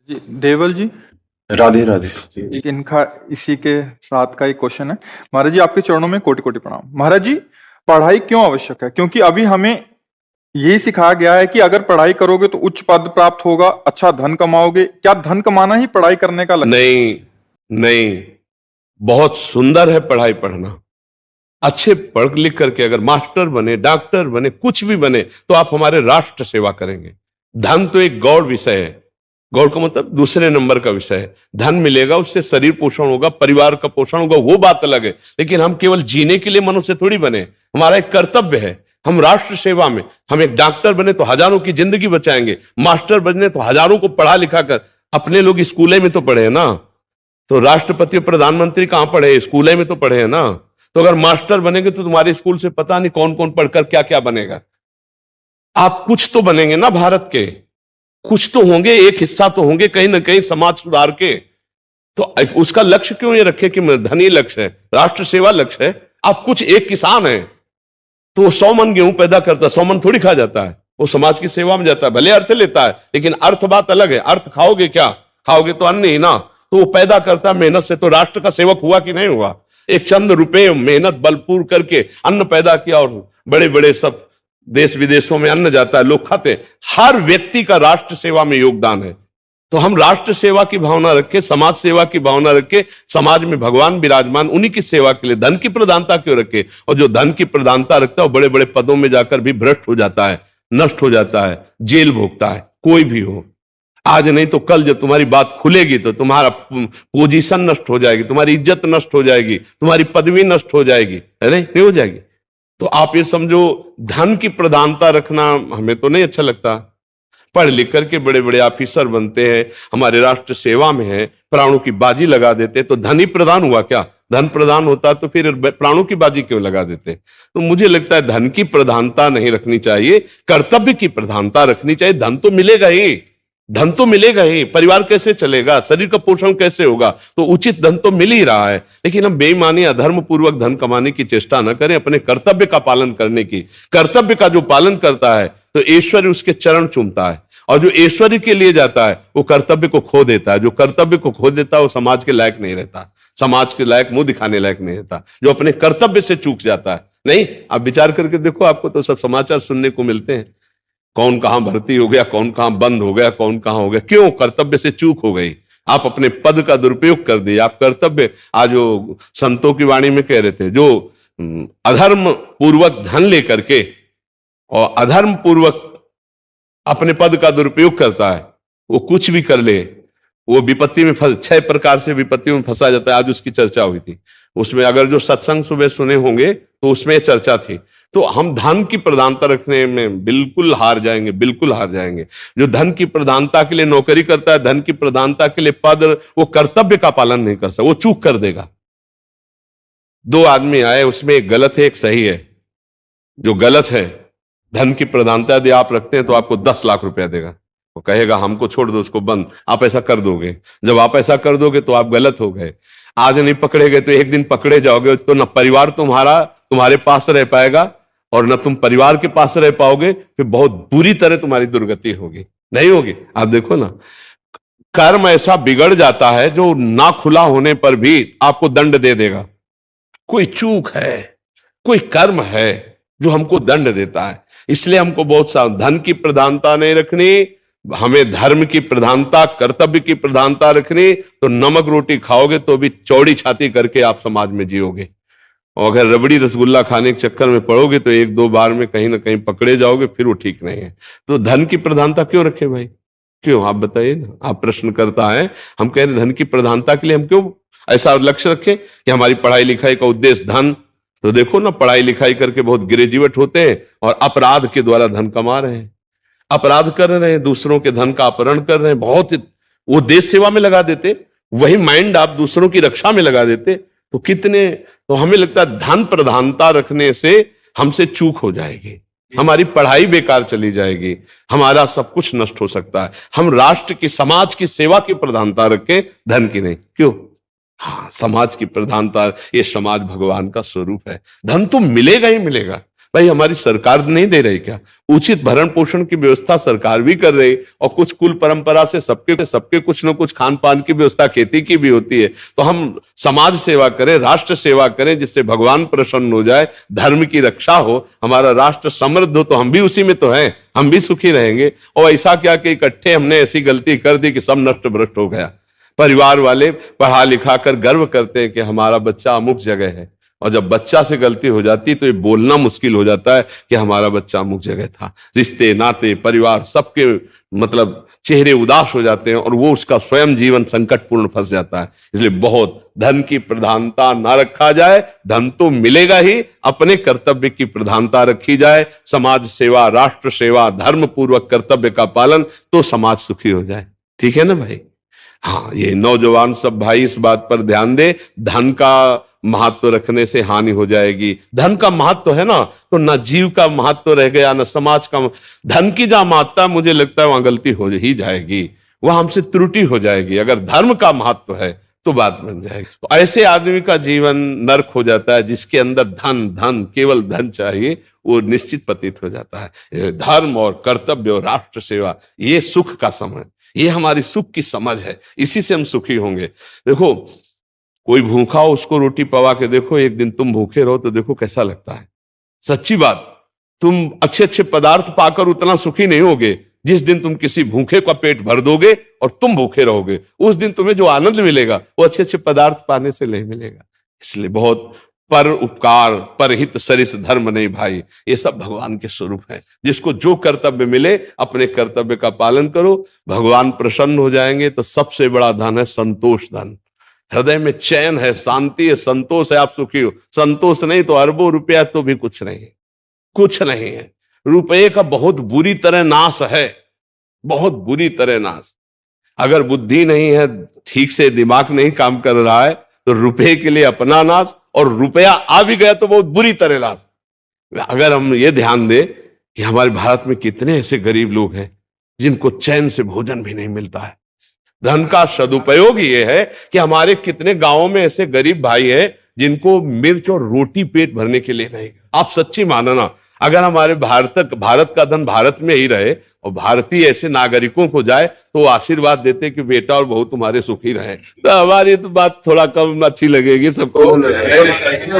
जी, देवल जी, राधे राधे। एक इनका इसी के साथ का एक क्वेश्चन है। महाराज जी, आपके चरणों में कोटि कोटि प्रणाम। महाराज जी, पढ़ाई क्यों आवश्यक है? क्योंकि अभी हमें यही सिखाया गया है कि अगर पढ़ाई करोगे तो उच्च पद प्राप्त होगा, अच्छा धन कमाओगे। क्या धन कमाना ही पढ़ाई करने का लक्ष्य? नहीं, नहीं, बहुत सुंदर है पढ़ाई पढ़ना। अच्छे पढ़ लिख करके अगर मास्टर बने, डॉक्टर बने, कुछ भी बने तो आप हमारे राष्ट्र सेवा करेंगे। धन तो एक गौड़ विषय है। गौड़ का मतलब दूसरे नंबर का विषय है। धन मिलेगा, उससे शरीर पोषण होगा, परिवार का पोषण होगा, वो बात अलग है। लेकिन हम केवल जीने के लिए मनुष्य थोड़ी बने। हमारा एक कर्तव्य है, हम राष्ट्र सेवा में। हम एक डॉक्टर बने तो हजारों की जिंदगी बचाएंगे, मास्टर बने तो हजारों को पढ़ा लिखा कर। अपने लोग स्कूले में तो पढ़े हैं ना, तो राष्ट्रपति और प्रधानमंत्री कहां पढ़े? स्कूले में तो पढ़े हैं ना। तो अगर मास्टर बनेंगे तो तुम्हारे स्कूल से पता नहीं कौन कौन पढ़कर क्या क्या बनेगा। आप कुछ तो बनेंगे ना भारत के, कुछ तो होंगे, एक हिस्सा तो होंगे कहीं ना कहीं समाज सुधार के। तो उसका लक्ष्य क्यों ये रखे कि धनी लक्ष्य है, राष्ट्र सेवा लक्ष्य है। आप कुछ, एक किसान है तो वो 100 मन गेहूं पैदा करता है, 100 मन थोड़ी खा जाता है, वो समाज की सेवा में जाता है। भले अर्थ लेता है, लेकिन अर्थ बात अलग है। अर्थ खाओगे क्या? खाओगे तो अन्न ही ना। तो वो पैदा करता है मेहनत से, तो राष्ट्र का सेवक हुआ कि नहीं हुआ? एक चंद रुपए मेहनत बलपूर करके अन्न पैदा किया, और बड़े बड़े सब देश विदेशों में अन्न जाता है, लोग खाते हैं। हर व्यक्ति का राष्ट्र सेवा में योगदान है। तो हम राष्ट्र सेवा की भावना रखें, समाज सेवा की भावना रखें। समाज में भगवान विराजमान, उन्हीं की सेवा के लिए धन की प्रधानता क्यों रखे? और जो धन की प्रधानता रखता है वो बड़े बड़े पदों में जाकर भी भ्रष्ट हो जाता है, नष्ट हो जाता है, जेल भोगता है। कोई भी हो, आज नहीं तो कल जब तुम्हारी बात खुलेगी तो तुम्हारा पोजीशन नष्ट हो जाएगी, तुम्हारी इज्जत नष्ट हो जाएगी, तुम्हारी पदवी नष्ट हो जाएगी, है नहीं हो जाएगी। तो आप ये समझो, धन की प्रधानता रखना हमें तो नहीं अच्छा लगता। पढ़ लिख करके बड़े बड़े ऑफिसर बनते हैं, हमारे राष्ट्र सेवा में है, प्राणों की बाजी लगा देते हैं, तो धन ही प्रधान हुआ क्या? धन प्रधान होता तो फिर प्राणों की बाजी क्यों लगा देते? तो मुझे लगता है धन की प्रधानता नहीं रखनी चाहिए, कर्तव्य की प्रधानता रखनी चाहिए। धन तो मिलेगा ही, धन तो मिलेगा ही, परिवार कैसे चलेगा, शरीर का पोषण कैसे होगा? तो उचित धन तो मिल ही रहा है। लेकिन हम बेईमानी, अधर्म पूर्वक धन कमाने की चेष्टा न करें, अपने कर्तव्य का पालन करने की। कर्तव्य का जो पालन करता है तो ईश्वर उसके चरण चूमता है, और जो ईश्वर के लिए जाता है वो कर्तव्य को खो देता है। जो कर्तव्य को खो देता है वो समाज के लायक नहीं रहता, समाज के लायक, मुंह दिखाने लायक नहीं रहता। जो अपने कर्तव्य से चूक जाता है, नहीं, आप विचार करके देखो, आपको तो सब समाचार सुनने को मिलते हैं, कौन कहां भर्ती हो गया, कौन कहां बंद हो गया, कौन कहां हो गया। क्यों? कर्तव्य से चूक हो गई। आप अपने पद का दुरुपयोग कर दिए, आप कर्तव्य। आज जो संतों की वाणी में कह रहे थे, जो अधर्म पूर्वक धन लेकर के और अधर्म पूर्वक अपने पद का दुरुपयोग करता है, वो कुछ भी कर ले, वो विपत्ति में 6 प्रकार से विपत्तियों में फंसा जाता है। आज उसकी चर्चा हुई थी, उसमें अगर जो सत्संग सुबह सुने होंगे तो उसमें चर्चा थी। तो हम धन की प्रधानता रखने में बिल्कुल हार जाएंगे, बिल्कुल हार जाएंगे। जो धन की प्रधानता के लिए नौकरी करता है, धन की प्रधानता के लिए पद, वो कर्तव्य का पालन नहीं कर सकता, वो चूक कर देगा। 2 आदमी आए, उसमें एक गलत है, एक सही है। जो गलत है, धन की प्रधानता यदि आप रखते हैं तो आपको 10 लाख रुपया देगा, वो कहेगा हमको छोड़ दो, उसको बंद। आप ऐसा कर दोगे, जब आप ऐसा कर दोगे तो आप गलत हो गए। आज नहीं पकड़े गए तो एक दिन पकड़े जाओगे, तो न परिवार तुम्हारे पास रह पाएगा और न तुम परिवार के पास रह पाओगे, फिर बहुत बुरी तरह तुम्हारी दुर्गति होगी, नहीं होगी। आप देखो ना, कर्म ऐसा बिगड़ जाता है जो ना खुला होने पर भी आपको दंड दे देगा। कोई चूक है, कोई कर्म है जो हमको दंड देता है। इसलिए हमको बहुत सा धन की प्रधानता नहीं रखनी, हमें धर्म की प्रधानता, कर्तव्य की प्रधानता रखनी। तो नमक रोटी खाओगे तो भी चौड़ी छाती करके आप समाज में जियोगे, और अगर रबड़ी रसगुल्ला खाने के चक्कर में पड़ोगे तो 1-2 बार में कहीं ना कहीं पकड़े जाओगे, फिर वो ठीक नहीं है। तो धन की प्रधानता क्यों रखे भाई? क्यों? आप बताइए ना। आप प्रश्न करता है, हम कह रहे धन की प्रधानता के लिए हम क्यों ऐसा लक्ष्य रखें कि हमारी पढ़ाई लिखाई का उद्देश्य धन? तो देखो ना, पढ़ाई लिखाई करके बहुत ग्रेजुएट होते हैं और अपराध के द्वारा धन कमा रहे हैं, अपराध कर रहे हैं, दूसरों के धन का अपहरण कर रहे हैं। बहुत वो देश सेवा में लगा देते, वही माइंड आप दूसरों की रक्षा में लगा देते तो कितने। तो हमें लगता है धन प्रधानता रखने से हमसे चूक हो जाएगी, हमारी पढ़ाई बेकार चली जाएगी, हमारा सब कुछ नष्ट हो सकता है। हम राष्ट्र की, समाज की सेवा की प्रधानता रखें, धन की नहीं। क्यों? हाँ, समाज की प्रधानता, ये समाज भगवान का स्वरूप है। धन तो मिलेगा ही मिलेगा, भाई हमारी सरकार नहीं दे रही क्या? उचित भरण पोषण की व्यवस्था सरकार भी कर रही, और कुछ कुल परंपरा से सबके सबके कुछ न कुछ खान पान की व्यवस्था खेती की भी होती है। तो हम समाज सेवा करें, राष्ट्र सेवा करें, जिससे भगवान प्रसन्न हो जाए, धर्म की रक्षा हो, हमारा राष्ट्र समृद्ध हो, तो हम भी उसी में तो हैं, हम भी सुखी रहेंगे। और ऐसा क्या कि इकट्ठे हमने ऐसी गलती कर दी कि सब नष्ट भ्रष्ट हो गया। परिवार वाले पढ़ा लिखा कर गर्व करते हैं कि हमारा बच्चा अमुक जगह है, और जब बच्चा से गलती हो जाती तो ये बोलना मुश्किल हो जाता है कि हमारा बच्चा अमुक जगह था। रिश्ते नाते परिवार सबके मतलब चेहरे उदास हो जाते हैं, और वो उसका स्वयं जीवन संकटपूर्ण फंस जाता है। इसलिए बहुत धन की प्रधानता ना रखा जाए, धन तो मिलेगा ही, अपने कर्तव्य की प्रधानता रखी जाए, समाज सेवा, राष्ट्र सेवा, धर्म पूर्वक कर्तव्य का पालन, तो समाज सुखी हो जाए। ठीक है ना भाई? हाँ, ये नौजवान सब भाई इस बात पर ध्यान दे, धन का महत्व रखने से हानि हो जाएगी। धन का महत्व है ना, तो ना जीव का महत्व रह गया, ना समाज का। धन की जहां महत्ता मुझे लगता है वहां गलती हो ही जाएगी, वहां हमसे त्रुटि हो जाएगी। अगर धर्म का महत्व है तो बात बन जाएगी। तो ऐसे आदमी का जीवन नर्क हो जाता है, जिसके अंदर धन धन केवल धन चाहिए, वो निश्चित पतित हो जाता है। धर्म और कर्तव्य और राष्ट्र सेवा, ये सुख का समझ, ये हमारी सुख की समझ है, इसी से हम सुखी होंगे। देखो, कोई भूखा हो उसको रोटी पवा के देखो, एक दिन तुम भूखे रहो तो देखो कैसा लगता है। सच्ची बात, तुम अच्छे अच्छे पदार्थ पाकर उतना सुखी नहीं होगे जिस दिन तुम किसी भूखे का पेट भर दोगे और तुम भूखे रहोगे। उस दिन तुम्हें जो आनंद मिलेगा वो अच्छे अच्छे पदार्थ पाने से नहीं मिलेगा। इसलिए बहुत पर उपकार परहित सरिस धर्म नहीं भाई, ये सब भगवान के स्वरूप है। जिसको जो कर्तव्य मिले अपने कर्तव्य का पालन करो, भगवान प्रसन्न हो जाएंगे। तो सबसे बड़ा धन है संतोष धन। हृदय में चैन है, शांति है, संतोष है, आप सुखी हो। संतोष नहीं तो अरबों रुपया तो भी कुछ नहीं, कुछ नहीं है। रुपये का बहुत बुरी तरह नाश है, बहुत बुरी तरह नाश। अगर बुद्धि नहीं है, ठीक से दिमाग नहीं काम कर रहा है, तो रुपये के लिए अपना नाश, और रुपया आ भी गया तो बहुत बुरी तरह नाश। अगर हम ये ध्यान दें कि हमारे भारत में कितने ऐसे गरीब लोग हैं जिनको चैन से भोजन भी नहीं मिलता है। धन का सदुपयोग ये है कि हमारे कितने गांवों में ऐसे गरीब भाई हैं जिनको मिर्च और रोटी पेट भरने के लिए नहीं। आप सच्ची मानना, अगर हमारे भारत का धन भारत में ही रहे और भारतीय ऐसे नागरिकों को जाए तो वो आशीर्वाद देते कि बेटा और बहू तुम्हारे सुखी रहे, तो हमारी तो बात थोड़ा कम अच्छी लगेगी सबको।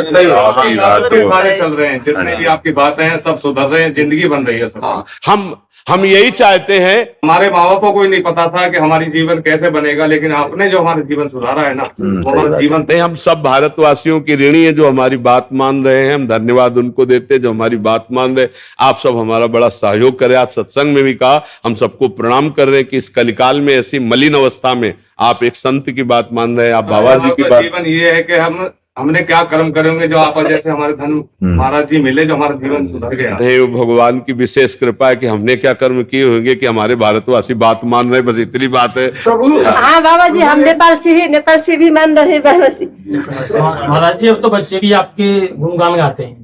सही बात सारे चल रहे हैं, जितने भी आपकी बातें हैं सब सुधर रहे हैं, जिंदगी बन रही है सब। हम यही चाहते हैं। हमारे माँ बापों को ही नहीं पता था कि हमारी जीवन कैसे बनेगा, लेकिन आपने जो हमारा जीवन सुधारा है ना, वो हमारा जीवन। नहीं, हम सब भारतवासियों की ऋणी है जो हमारी बात मान रहे हैं। हम धन्यवाद उनको देते हैं जो हमारी बात मान रहे। आप सब हमारा बड़ा सहयोग करें। आज सत्संग में भी कहा, हम सबको प्रणाम कर रहे हैं कि इस कलिकाल में ऐसी मलिन अवस्था में आप एक संत की बात मान रहे हैं, आप बाबा जी की बात। जीवन ये है कि हमने क्या कर्म करेंगे जो आप जैसे हमारे धन महाराज जी मिले, जो हमारा जीवन सुधर गया। नहीं, भगवान की विशेष कृपा है कि हमने क्या कर्म किए होंगे कि हमारे भारतवासी बात मान रहे, बस इतनी बात है। हाँ बाबा जी, हम नेपाल से भी मान रहे बाबा जी। महाराज जी, अब तो बच्चे भी आपके गुणगान गाते हैं।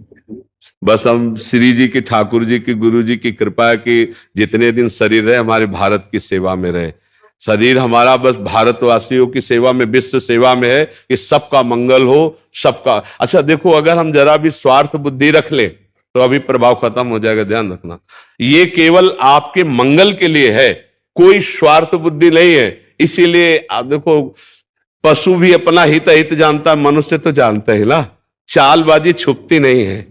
बस हम श्री जी की, ठाकुर जी की, गुरु जी की कृपा है कि जितने दिन शरीर रहे हमारे भारत की सेवा में रहे। शरीर हमारा बस भारतवासियों की सेवा में, विश्व सेवा में है कि सबका मंगल हो, सबका। अच्छा देखो, अगर हम जरा भी स्वार्थ बुद्धि रख ले तो अभी प्रभाव खत्म हो जाएगा, ध्यान रखना। ये केवल आपके मंगल के लिए है, कोई स्वार्थ बुद्धि नहीं है। इसीलिए आप देखो, पशु भी अपना हित हित जानता है, मनुष्य तो जानता है ना। चालबाजी छुपती नहीं है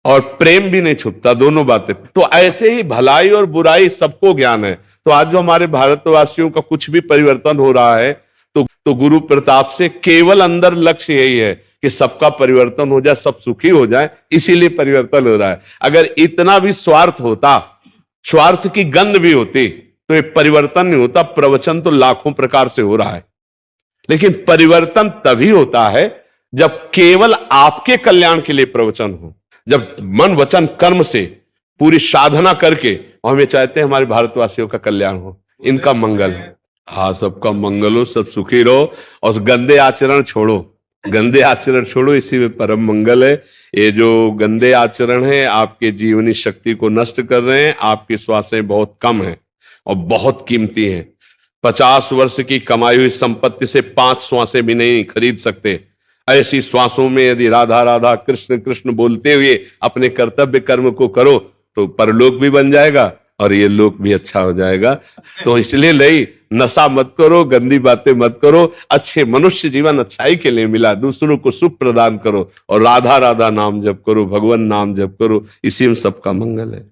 और प्रेम भी नहीं छुपता, दोनों बातें। तो ऐसे ही भलाई और बुराई सबको ज्ञान है। तो आज जो हमारे भारतवासियों का कुछ भी परिवर्तन हो रहा है तो गुरु प्रताप से केवल अंदर लक्ष्य यही है कि सबका परिवर्तन हो जाए, सब सुखी हो जाए, इसीलिए परिवर्तन हो रहा है। अगर इतना भी स्वार्थ होता, स्वार्थ की गंध भी होती, तो ये परिवर्तन नहीं होता। प्रवचन तो लाखों प्रकार से हो रहा है, लेकिन परिवर्तन तभी होता है जब केवल आपके कल्याण के लिए प्रवचन हो, जब मन वचन कर्म से पूरी साधना करके। और हमें चाहते हैं हमारे भारतवासियों का कल्याण हो, इनका मंगल हो। हाँ, सबका मंगल हो, सब सुखी रहो, और गंदे आचरण छोड़ो, गंदे आचरण छोड़ो, इसी में परम मंगल है। ये जो गंदे आचरण है आपके जीवनी शक्ति को नष्ट कर रहे हैं। आपकी श्वासें बहुत कम हैं और बहुत कीमती हैं। 50 वर्ष की कमाई हुई संपत्ति से 5 श्वासें भी नहीं खरीद सकते। ऐसी श्वासों में यदि राधा राधा कृष्ण कृष्ण बोलते हुए अपने कर्तव्य कर्म को करो तो परलोक भी बन जाएगा और ये लोक भी अच्छा हो जाएगा। तो इसलिए नहीं, नशा मत करो, गंदी बातें मत करो, अच्छे मनुष्य जीवन अच्छाई के लिए मिला, दूसरों को सुख प्रदान करो और राधा राधा नाम जप करो, भगवान नाम जप करो, इसी में सबका मंगल है।